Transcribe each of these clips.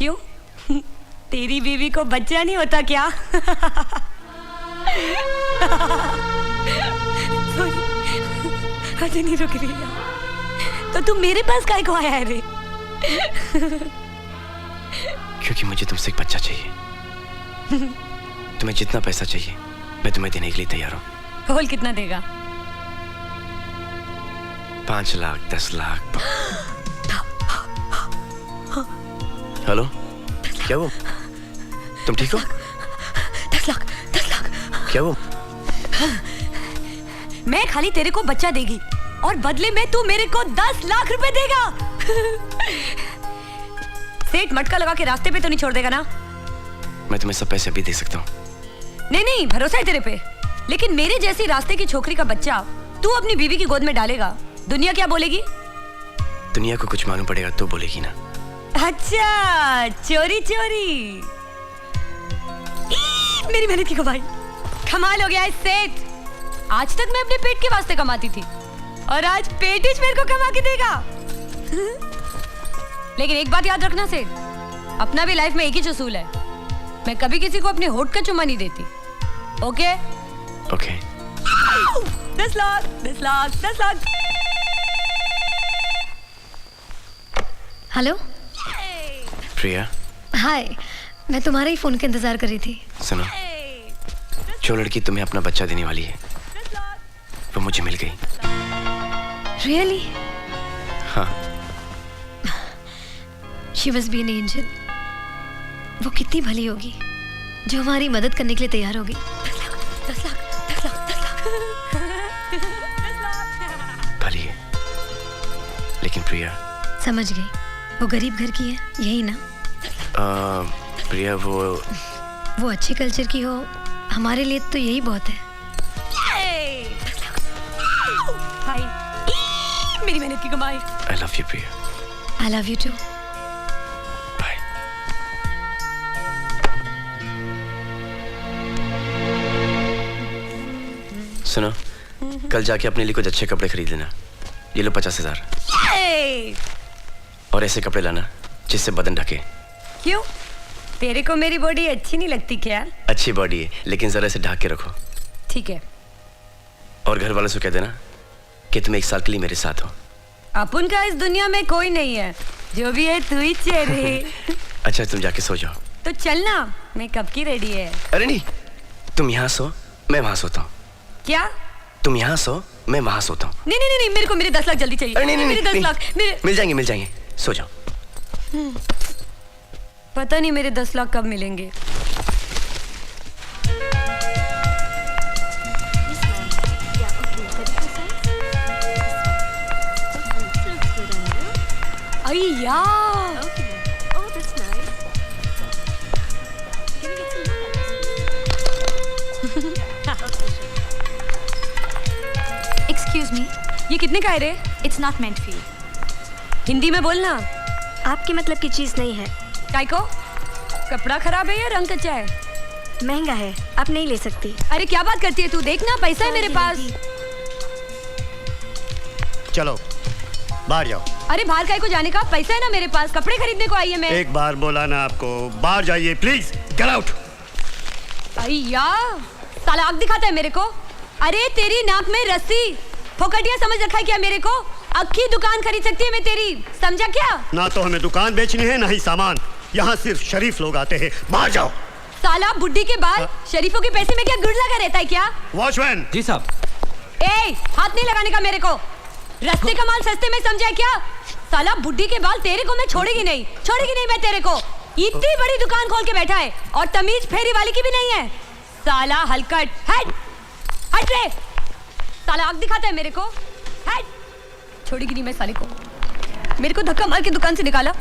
क्यों? तेरी बीवी को बच्चा नहीं होता क्या? सॉरी, नहीं रुक रही है। तो तुम मेरे पास काहे को आया है रे? क्योंकि मुझे तुमसे एक बच्चा चाहिए। तुम्हें जितना पैसा चाहिए मैं तुम्हें देने के लिए तैयार हूँ। बोल कितना देगा? 5 लाख 10 लाख। हेलो, क्या वो? तुम ठीक हो? 10 लाख 10 लाख। क्या वो? मैं खाली तेरे को बच्चा देगी और बदले में तू मेरे को 10 लाख रुपए देगा। सेठ मटका लगा के रास्ते पे तो नहीं छोड़ देगा ना? मैं तुम्हें सब पैसे अभी दे सकता हूँ। नहीं नहीं, भरोसा है तेरे पे। लेकिन मेरे जैसी रास्ते की छोकरी का बच्चा तू अपनी बीवी की गोद में डालेगा, दुनिया क्या बोलेगी? दुनिया को कुछ मालूम पड़ेगा तो बोलेगी ना। अच्छा, चोरी चोरी। मेरी मेहनत की कमाई। कमाल हो गया है सेठ। आज तक मैं अपने पेट के वास्ते कमाती थी और आज पेटिश मेरे को कमा के देगा। लेकिन एक बात याद रखना सेठ, अपना भी लाइफ में एक ही उसूल है, मैं कभी किसी को अपने होठ का चुम्मा नहीं देती। Okay? Okay. 10 lakh 10 lakh 10 lakh. Hello Priya. Hi, मैं तुम्हारे ही फोन का इंतजार कर रही थी। सुनो, जो लड़की तुम्हें अपना बच्चा देने वाली है वो मुझे मिल गई। रियली? हाँ। She must be an angel. वो कितनी भली होगी जो हमारी मदद करने के लिए तैयार होगी। 10 लाख 10 लाख 10 लाख। भली है, लेकिन प्रिया। समझ गई, वो गरीब घर की है, यही ना? प्रिया वो अच्छे कल्चर की हो, हमारे लिए तो यही बहुत है। भाई, मेरी मेहनत की कमाई। I love you Priya. I love you too. Bye. सुनो, कल जाके अपने लिए कुछ अच्छे कपड़े खरीद लेना। ये लो 50,000। और ऐसे कपड़े लाना जिससे बदन ढके। क्यों? तेरे को मेरी बॉडी अच्छी नहीं लगती क्या? अच्छी बॉडी है, लेकिन जरा से ढक के रखो। ठीक है। और घर वालों से कह देना कि तुम 1 साल के लिए मेरे साथ हो। अपन का इस दुनिया में कोई नहीं है, जो भी है तू ही चेहरे। अच्छा, तुम जाके सो जाओ। तो चलना, मैं कब की रेडी है। अरे नहीं, तुम यहाँ सो, मैं वहां सोता हूँ। क्या? तुम यहाँ सो, मैं वहां सोता हूँ। नहीं नहीं नहीं, मेरे को मेरे 10 लाख जल्दी चाहिए। नहीं, मेरे 10 लाख मेरे। मिल जाएंगे। सो जाओ। पता नहीं मेरे 10 लाख कब मिलेंगे। अय्या, एक्सक्यूज मी, ये कितने का है रे? It's not meant for you. Hindi में बोलना। आपके मतलब की चीज नहीं है। काय को? कपड़ा खराब है या रंग कच्चा है? महंगा है, आप नहीं ले सकती। अरे क्या बात करती है तू? देखना, पैसा है मेरे पास। चलो बाहर जाओ। अरे बाहर काय को जाने का? पैसा है ना मेरे पास, कपड़े खरीदने को आई है मैं। एक बार बोला ना आपको, बाहर जाइए प्लीज। Get out. अय्या, साला आँख दिखाता है मेरे को। अरे तेरी नाक में रस्सी, फोकटिया समझ रखा है क्या मेरे को? अक्की दुकान खरीद सकती है मैं तेरी, समझा क्या? ना तो हमें दुकान बेचनी है ना ही सामान। यहाँ सिर्फ शरीफ लोग आते हैं। बाहर जाओ। साला बुड्ढी के बाल, शरीफों के पैसे में क्या गुड़ लगा रहता है क्या? वॉचमैन। जी साहब। ए, हाथ नहीं लगाने का मेरे को। रस्ते का माल सस्ते में समझा क्या? साला बुड्ढी के बाल, तेरे को मैं छोड़ेगी नहीं मैं तेरे को। इतनी बड़ी दुकान खोल के बैठा है और तमीज फेरी वाली की भी नहीं है। साला हलकट, हट रे। साला आग दिखाता है मेरे को। हट, छोड़ेगी नहीं मैं साले को। मेरे को धक्का मार के दुकान से निकाला।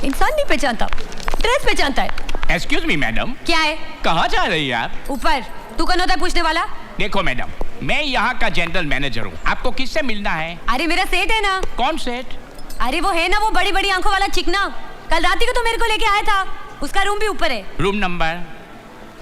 इंसान नहीं पहचानता, ड्रेस पहचानता है। Excuse me madam. क्या है? कहाँ जा रही है आप? ऊपर। तू कौन होता है पूछने वाला? देखो मैडम, मैं यहाँ का जनरल मैनेजर हूँ। आपको किससे मिलना है? अरे मेरा सेठ है ना। कौन सेठ? अरे वो है ना, वो बड़ी बड़ी आंखों वाला चिकना, कल रात ही को तो मेरे को लेके आया था। उसका रूम भी ऊपर है। Room number?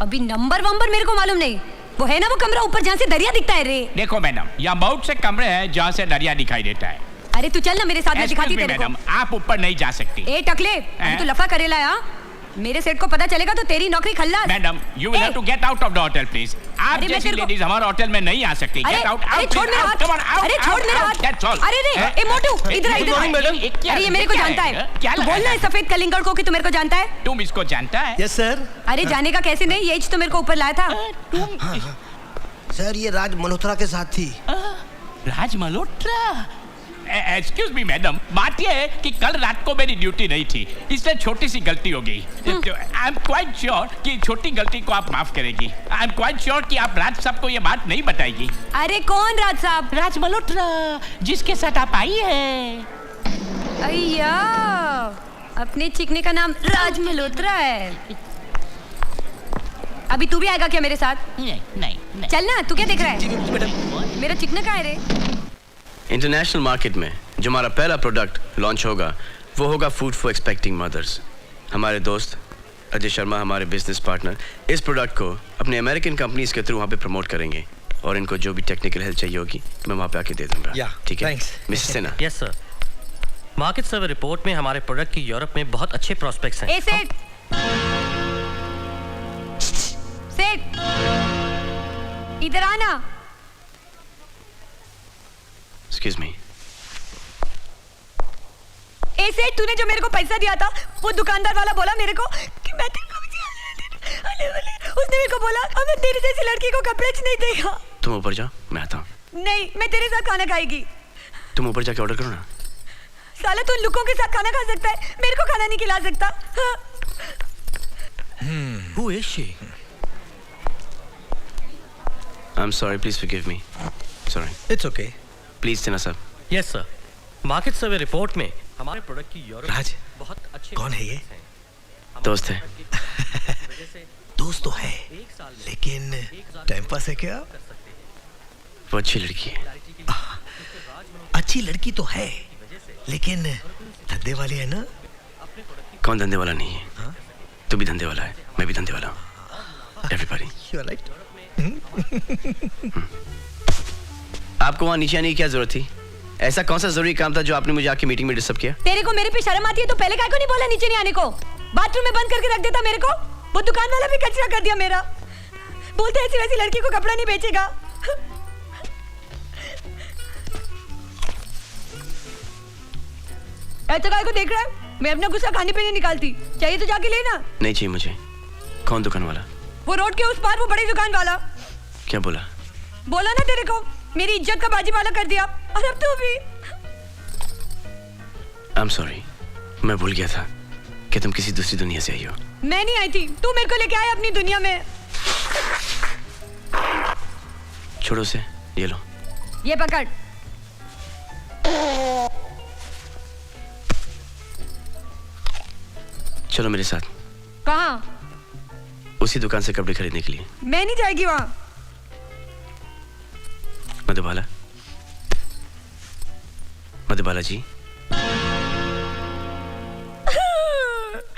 अभी नंबर वंबर मेरे को मालूम नहीं। वो है ना वो कमरा ऊपर जहाँ से दरिया दिखता है रे। देखो मैडम, यहाँ बहुत से कमरे हैं जहाँ से दरिया दिखाई देता है। अरे तू चल ना मेरे साथ, मैं दिखाती Excuse me, तेरे को। मैडम, आप ऊपर नहीं जा सकती। ए टकले, अभी तू लफा करेला है, हाँ? मेरे सेठ को पता चलेगा तो तेरी नौकरी खल्लास। Madam, you will have to get out of the hotel, please. आप अरे मैं जैसी तेरे को- लेडीज हमारे होटल में नहीं आ सकती। अरे Get out, अरे out, छोड़ please, मेरा out, हाथ, come on, out, अरे छोड़ out, मेरा out, हाथ। that's all. अरे रे, ए मोटू, इधर आ, इधर आ। मैडम, अरे ये मेरे को जानता है, तू बोलना है सफेद कलिंगड़ को कि तू मेरे को जानता है। तुम इसको जानता है? Yes sir. अरे जाने का कैसे नहीं, ये तो मेरे को ऊपर लाया था। सर ये राज मल्होत्रा के साथ थी। राज मल्होत्रा? एक्सक्यूज मी मैडम, बात यह है कि कल रात को मेरी ड्यूटी नहीं थी, इसलिए छोटी सी गलती हो गई। आई एम क्वाइट श्योर कि छोटी गलती को आप माफ करेगी। आई एम क्वाइट श्योर कि आप राज साहब को ये बात नहीं बताएगी। अरे कौन राज साहब? राज मल्होत्रा, जिसके साथ आप आई है। अय्या, अपने चिकने का नाम राज मल्होत्रा है। अभी तू भी आएगा क्या मेरे साथ? नहीं। चल ना, तू क्या देख रहा है? मेरा चिकना कहाँ है रे? इंटरनेशनल मार्केट में जो हमारा पहला प्रोडक्ट लॉन्च होगा वो होगा फूड फॉर एक्सपेक्टिंग मदर्स। हमारे दोस्त अजय शर्मा, हमारे बिजनेस पार्टनर, इस प्रोडक्ट को अपने अमेरिकन कंपनीज के थ्रू वहाँ पे प्रमोट करेंगे और इनको जो भी टेक्निकल हेल्प चाहिए होगी मैं वहाँ पे आके दे दूंगा। Yeah, ठीक है? thanks. Mrs Sinha. Yes sir. Market survey report में हमारे प्रोडक्ट की यूरोप में बहुत अच्छे प्रोस्पेक्ट्स हैं। ए सेठ, सेठ, इधर आना। Excuse me. ए सेठ, तूने जो मेरे को पैसा दिया था, वो दुकानदार वाला बोला मेरे को कि मैं तेरे को उसने मेरे को बोला अब मैं तेरी जैसी लड़की को कपड़े नहीं देगा। तुम ऊपर जाओ, मैं आता हूँ। नहीं, मैं तेरे साथ खाना खाएगी। तुम ऊपर जाके ऑर्डर करो ना। साला तू लुकों के साथ खाना खा सकता है, मेरे को खाना नहीं खिला सकता। हाँ। Who is she? I'm sorry, please forgive me. Sorry. It's okay. Please Sinha साहब। Yes sir. Market survey report में हमारे प्रोडक्ट की यूरोप राज, बहुत अच्छे कौन है ये? दोस्त है। दोस्त तो है, लेकिन टाइम पास है क्या? वो अच्छी लड़की है। अच्छी लड़की तो है, लेकिन धंधे वाली है ना? कौन धंधे वाला नहीं है? तू भी धंधे वाला है, मैं भी धंधे वाला हूँ। एवरीबॉडी। You are right. आपको वहाँ नीचे आने की क्या जरूरत थी? ऐसा कौन सा जरूरी काम था जो आपने मुझे आके मीटिंग में डिस्टर्ब किया? तेरे को मेरे पे शर्म आती है तो पहले काहे को नहीं बोला नीचे नहीं आने को? बाथरूम में बंद करके रख देता मेरे को। वो दुकान वाला भी कचरा कर दिया मेरा। बोलते ऐसी वैसी लड़की को कपड़ा नहीं बेचेगा। ऐसा काहे को देख रहा है? मैं अपना गुस्सा खाने पे नहीं निकालती। चाहिए तो जाके लेना। नहीं चाहिए मुझे। कौन दुकान वाला? वो रोड के उस पार वो बड़ी दुकान वाला। क्या बोला? बोला ना तेरे को, मेरी इज्जत का बाजी वाला कर दिया। और अब तू भी। I'm sorry, मैं भूल गया था कि तुम किसी दूसरी दुनिया से आई हो। मैं नहीं आई थी, तू मेरे को लेके आया अपनी दुनिया में। छोड़ो से, ये लो। ये पकड़। चलो मेरे साथ। कहाँ? उसी दुकान से कपड़े खरीदने के लिए। मैं नहीं जाएगी वहाँ। मधुबाला, मधुबाला जी।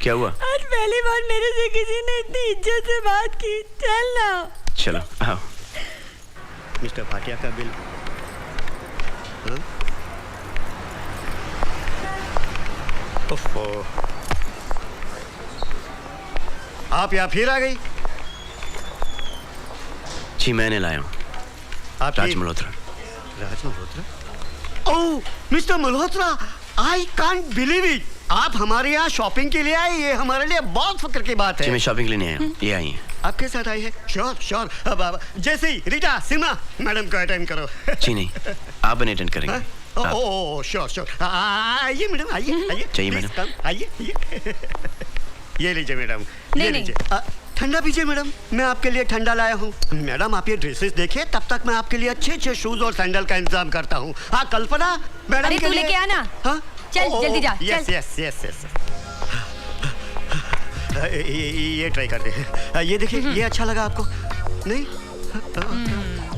क्या हुआ? आज पहली बार मेरे से किसी ने इतनी इज्जत से बात की। चल ना। चलो आओ। मिस्टर भाटिया का बिल। हाँ? ओफो, आप यहाँ फिर आ गई? जी मैंने लाया हूँ। आप Raj Malhotra. Raj Malhotra? Oh mister Malhotra, I can't believe it. आप हमारे यहाँ शॉपिंग के लिए आए, ये हमारे लिए बहुत फक्र की बात जी है। मैं शॉपिंग लेने आया हूँ। ये आई हैं। आपके साथ आई है? Sure sure. अब जैसे ही रीटा सिन्हा मैडम को अटेंड करो। जी नहीं, आप बने अटेंड करेंगे। आप। Oh sure sure. आइए मैडम, आइए आइए। चाहिए Please मैडम? come, आइए आइए। ये लीजिए मैडम, नहीं, ये नहीं। लीजिए। ठंडा पीजिए मैडम, मैं आपके लिए ठंडा लाया हूँ। मैडम आप ये ड्रेसेस देखिए, तब तक मैं आपके लिए अच्छे अच्छे शूज और सैंडल का इंतजाम करता हूँ। हाँ कल्पना मैडम अरे के तू लिए। लेके आना। हाँ चल, जल्दी जा, यस चल। Yes yes yes. ये ट्राई करते हैं। ये देखिए, ये अच्छा लगा आपको? नहीं?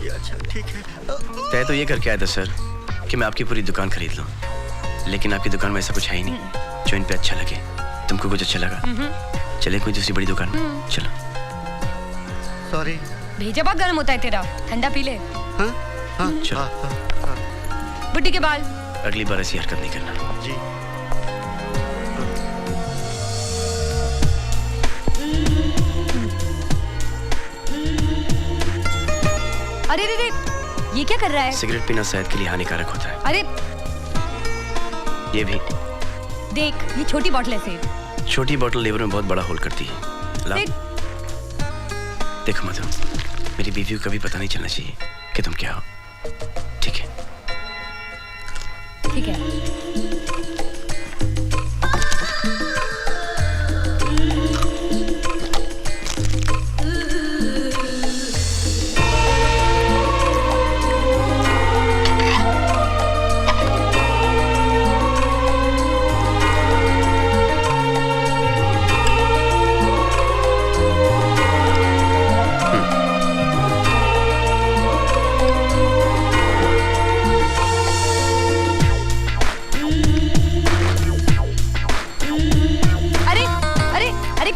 ये अच्छा, ठीक है। तय तो ये करके आया था सर कि मैं आपकी पूरी दुकान खरीद लूँ, लेकिन आपकी दुकान में ऐसा कुछ है ही नहीं जो इन पे अच्छा लगे। तुमको कुछ अच्छा लगा? चले कोई दूसरी बड़ी दुकान। चलो। सॉरी। भेजा बहुत गर्म होता है तेरा, ठंडा पी ले। हाँ हाँ चलो। हाँ, हाँ। बुड्ढी के बाल। अगली बार ऐसी हरकत नहीं करना। जी। अरे रे रे, ये क्या कर रहा है? सिगरेट पीना सेहत के लिए हानिकारक होता है। अरे ये भी देख, ये छोटी बॉटल है सेब। छोटी बोतल लीवर में बहुत बड़ा होल करती है। ला देख, देखो मधु, मेरी बीवी को कभी पता नहीं चलना चाहिए कि तुम क्या हो। ठीक है? ठीक है।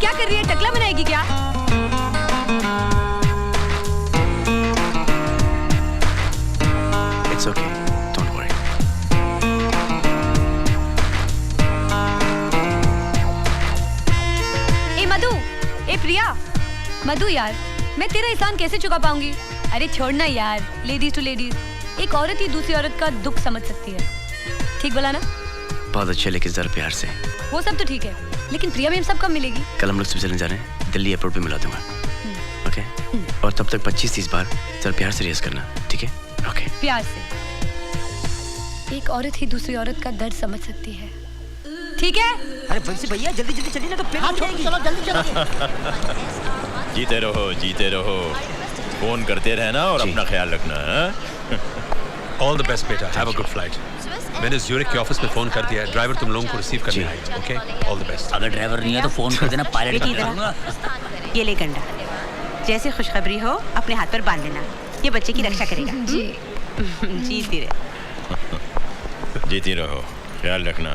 क्या कर रही है? टकला बनाएगी क्या? It's okay. Don't worry. ए मधु, ए प्रिया, मधु यार, मैं तेरा एहसान कैसे चुका पाऊंगी? अरे छोड़ना यार, लेडीज टू लेडीज, एक औरत ही दूसरी औरत का दुख समझ सकती है। ठीक बोला ना? बहुत अच्छे, लेकिन जरा प्यार से। वो सब तो ठीक है, लेकिन प्रिया मैम सब कब मिलेगी? कल हम लोग स्विट्जरलैंड जा रहे हैं, दिल्ली एयरपोर्ट पे मिला दूंगा। ओके? और तब तक 25-30 बार जरा प्यार से रेस करना, ठीक है? ओके? प्यार से। एक औरत ही दूसरी औरत का दर्द समझ सकती है। ठीक है? अरे बंसी भैया जल्दी जल्दी चलिए ना तो प्लेन उड़ जाएगी। चलो जल्दी चलो। जीते रहो, फोन करते रहना और अपना ख्याल रखना। ऑल द बेस्ट बेटा, हैव अ गुड फ्लाइट। मैंने ज्यूरिख के ऑफिस में फोन कर दिया है, ड्राइवर तुम लोगों को रिसीव करने आएगा। Okay, all the best. अगर ड्राइवर नहीं है तो फोन कर देना, पायलट की तरह। ये ले गंडा, जैसे खुशखबरी हो अपने हाथ पर बांध लेना, ये बच्चे की रक्षा करेगा। जी। जीती रहे। जीती रहो, ख्याल रखना।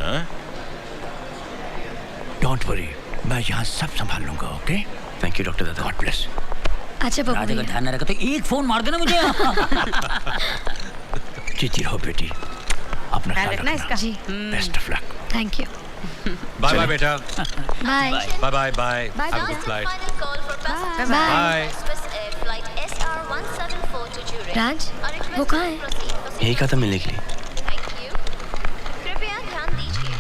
डोंट वरी, मैं यहाँ सब संभाल लूंगा। ओके? थैंक यू डॉक्टर दादा। God bless. अच्छा रात बबू का ध्यान न रखा तो एक फोन मार देना मुझे। जीती रहो बेटी, अपना ख्याल ख्याल रखना रखना। इसका। जी। Best of luck. Thank you. Bye bye बेटा। Bye bye bye bye. Have a good flight. Bye. Raj, वो कहाँ है? यही कहा था मिलने के लिए। कृपया ध्यान दीजिए।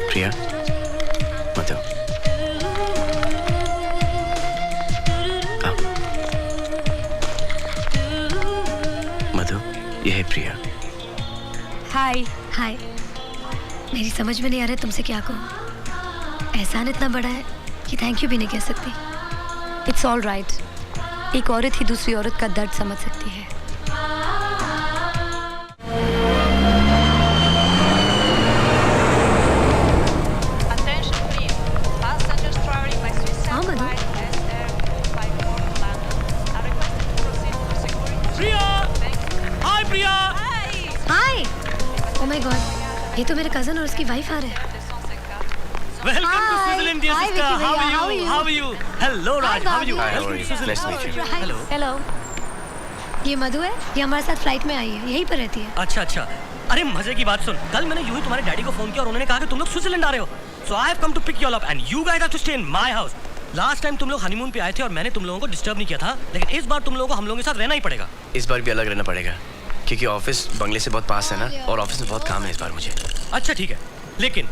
प्रिया, मत आओ। आओ। मधु, ये है प्रिया। हाय। हाय। मेरी समझ में नहीं आ रहा है तुमसे क्या कहूँ। एहसान इतना बड़ा है कि थैंक यू भी नहीं कह सकती। It's all right. एक औरत ही दूसरी औरत का दर्द समझ सकती है। हाँ मधु, हाय प्रिया। हाय। ओह माय गॉड, ये तो मेरे कजन और उसकी वाइफ आ रहे हैं। Welcome to Switzerland dear Hi, sister. Vicky how भैया, are you? How are you? Hello Raj, how are you? Hi, how are you? Nice to meet you. Hello. Hello. ये मधु है, ये हमारे साथ फ्लाइट में आई है, यहीं पर रहती है। अच्छा अच्छा। अरे मजे की बात सुन, कल मैंने यूं ही तुम्हारे डैडी को फोन किया और उन्होंने कहा कि तुम लोग स्विट्जरलैंड आ रहे हो। So I have come to pick you all up and you guys have to stay in my house. Last time तुम लोग हनीमून पे आए थे और मैंने तुम लोगों को डिस्टर्ब नहीं किया था, लेकिन इस बार तुम लोगों को हम लोगों के साथ रहना ही पड़ेगा। इस बार भी अलग रहना पड़ेगा, क्योंकि ऑफिस बंगले से बहुत पास है ना, और ऑफिस में बहुत काम है इस बार मुझे। अच्छा ठीक है, लेकिन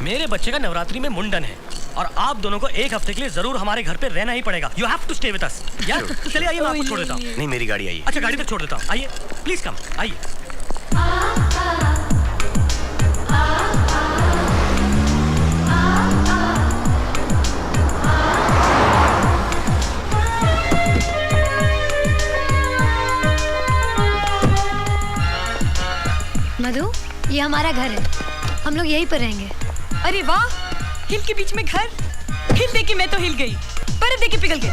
मेरे बच्चे का नवरात्रि में मुंडन है और आप दोनों को एक हफ्ते के लिए जरूर हमारे घर पे रहना ही पड़ेगा। You have to stay with us. यार चलिए आइए, मैं आपको छोड़ देता हूँ। नहीं, मेरी गाड़ी आई है। अच्छा गाड़ी तक छोड़ देता हूँ, आइए प्लीज कम, आइए। मधु, ये हमारा घर है, हम लोग यहीं पर रहेंगे। अरे वाह, हिल के बीच में घर। हिल देख के मैं तो हिल गई, बर्फ देख के पिघल गई।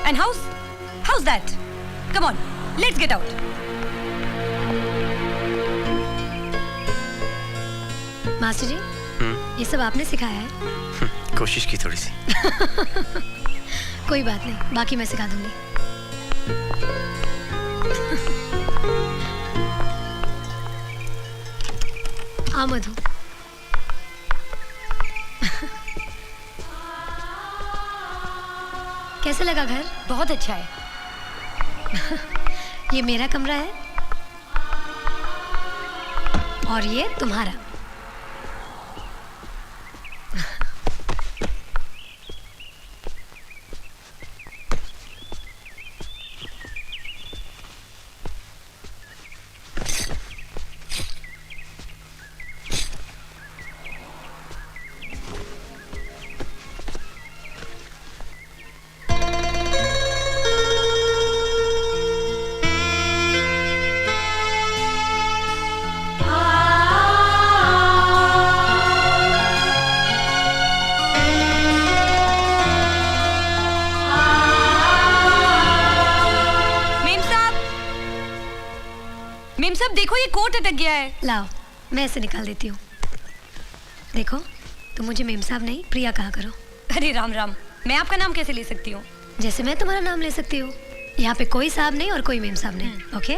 And house that? Come on, let's get out. Master ji, ये सब आपने सिखाया है? कोशिश की थोड़ी सी। कोई बात नहीं, बाकी मैं सिखा दूंगी। हाँ मधु। कैसे लगा घर? बहुत अच्छा है। ये मेरा कमरा है और ये तुम्हारा। देखो ये कोट अटक गया है। लाओ मैं इसे निकाल देती हूँ। देखो तुम मुझे मेम साहब नहीं प्रिया कहा करो। अरे राम राम, मैं आपका नाम कैसे ले सकती हूँ? जैसे मैं तुम्हारा नाम ले सकती हूँ। यहाँ पे कोई साहब नहीं और कोई मेम साहब नहीं। ओके?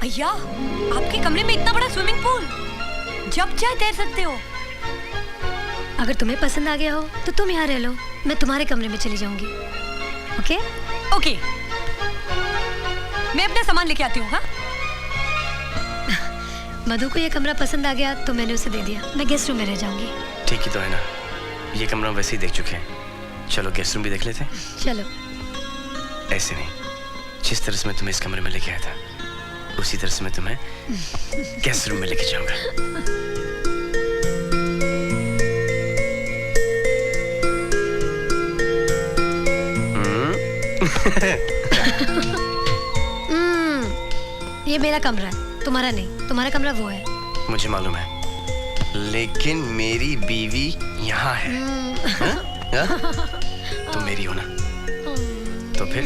भैया आपके कमरे में इतना बड़ा स्विमिंग पूल, जब चाहे तैर सकते हो। अगर तुम्हें पसंद आ गया हो तो तुम यहाँ रह लो, मैं तुम्हारे कमरे में चली जाऊंगी। ओके? ओके, मैं अपना सामान लेके आती हूँ। हाँ मधु को ये कमरा पसंद आ गया तो मैंने उसे दे दिया। मैं गेस्ट रूम में रह जाऊंगी। ठीक ही तो है ना, ये कमरा वैसे ही देख चुके हैं। चलो गेस्ट रूम भी देख लेते हैं। चलो। ऐसे नहीं, जिस तरह से मैं तुम्हें इस कमरे में लेके आया था उसी तरह से मैं तुम्हें गेस्ट रूम में लेके जाऊंगा। ये मेरा कमरा है, तुम्हारा नहीं। तुम्हारा कमरा वो है। मुझे मालूम है, लेकिन मेरी बीवी यहाँ है। हा? तुम मेरी हो ना, तो फिर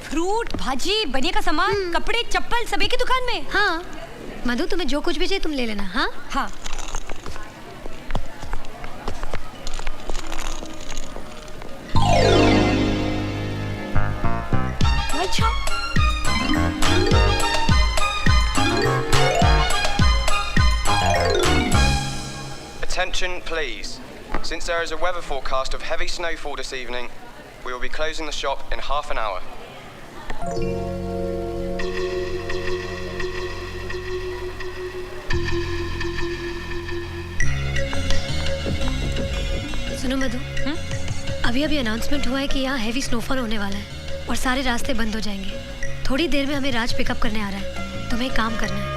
फ्रूट, भाजी, बनिया का सामान, कपड़े, चप्पल सब एक ही दुकान में। हाँ मधु, तुम्हें जो कुछ भी चाहिए तुम ले लेना। हाँ हाँ। अच्छा Attention please. Since there is a weather forecast of heavy snowfall this evening, we will be closing the shop in half an hour. सुनो मधु, अभी अभी अनाउंसमेंट हुआ है कि यहाँ हैवी स्नोफॉल होने वाला है और सारे रास्ते बंद हो जाएंगे। थोड़ी देर में हमें राज पिकअप करने आ रहा है। तुम्हें काम करना है।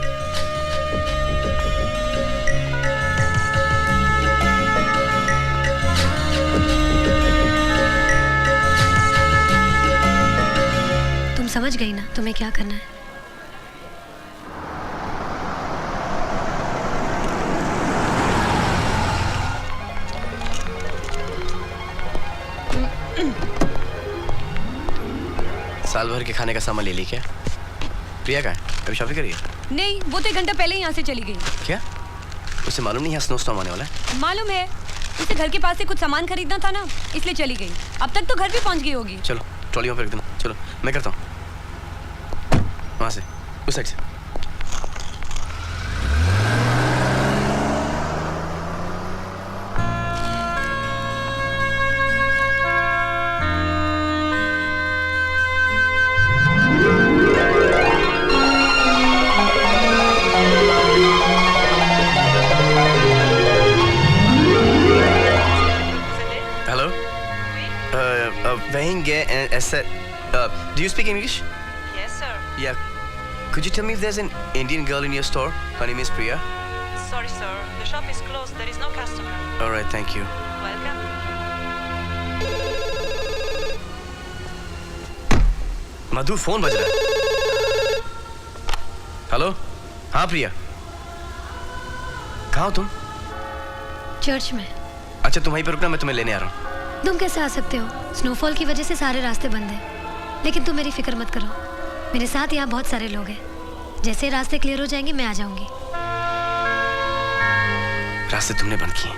तुम समझ गई ना तुम्हें क्या करना है? साल भर के खाने का सामान ले ली क्या? प्रिया का है? अभी शॉपिंग करी है? नहीं, वो तो 1 घंटा पहले ही यहाँ से चली गई। क्या? उसे मालूम नहीं यहाँ स्नो स्टॉर्म आने वाला है? मालूम है, उसे घर के पास से कुछ सामान खरीदना था ना, इसलिए चली गई। अब तक तो घर भी पहुँच गई होगी। चलो ट्रॉली वहाँ पे रख देना। चलो मैं करता हूँ, वहाँ से, उस साइड से। said, do you speak English? Yes, sir. Yeah. Could you tell me if there's an Indian girl in your store? Her name is Priya. Sorry, sir. The shop is closed. There is no customer. All right, thank you. Welcome. Madhu phone बज रहा है। Hello, हाँ प्रिया, कहाँ हो तुम? Church में। अच्छा तुम वहीं पर रुकना, मैं तुम्हें लेने आ रहा हूँ। तुम कैसे आ सकते हो? स्नोफॉल की वजह से सारे रास्ते बंद हैं। लेकिन तुम मेरी फिक्र मत करो, मेरे साथ यहाँ बहुत सारे लोग हैं। जैसे रास्ते क्लियर हो जाएंगे मैं आ जाऊंगी। रास्ते तुमने बंद किए?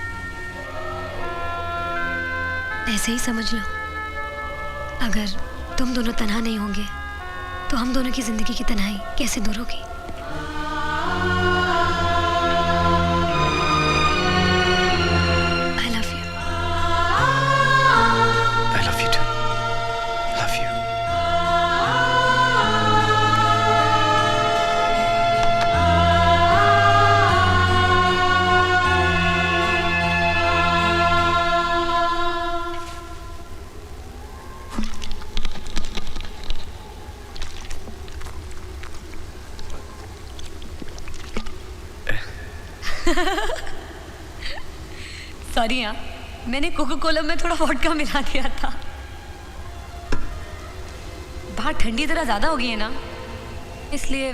ऐसे ही समझ लो। अगर तुम दोनों तन्हा नहीं होंगे तो हम दोनों की जिंदगी की तन्हाई कैसे दूर होगी? I love you. I love you too. Love you. Sorry हाँ, मैंने कोको कोला में थोड़ा वोडका मिला दिया था। बाहर ठंडी तरह ज्यादा हो गई है ना, इसलिए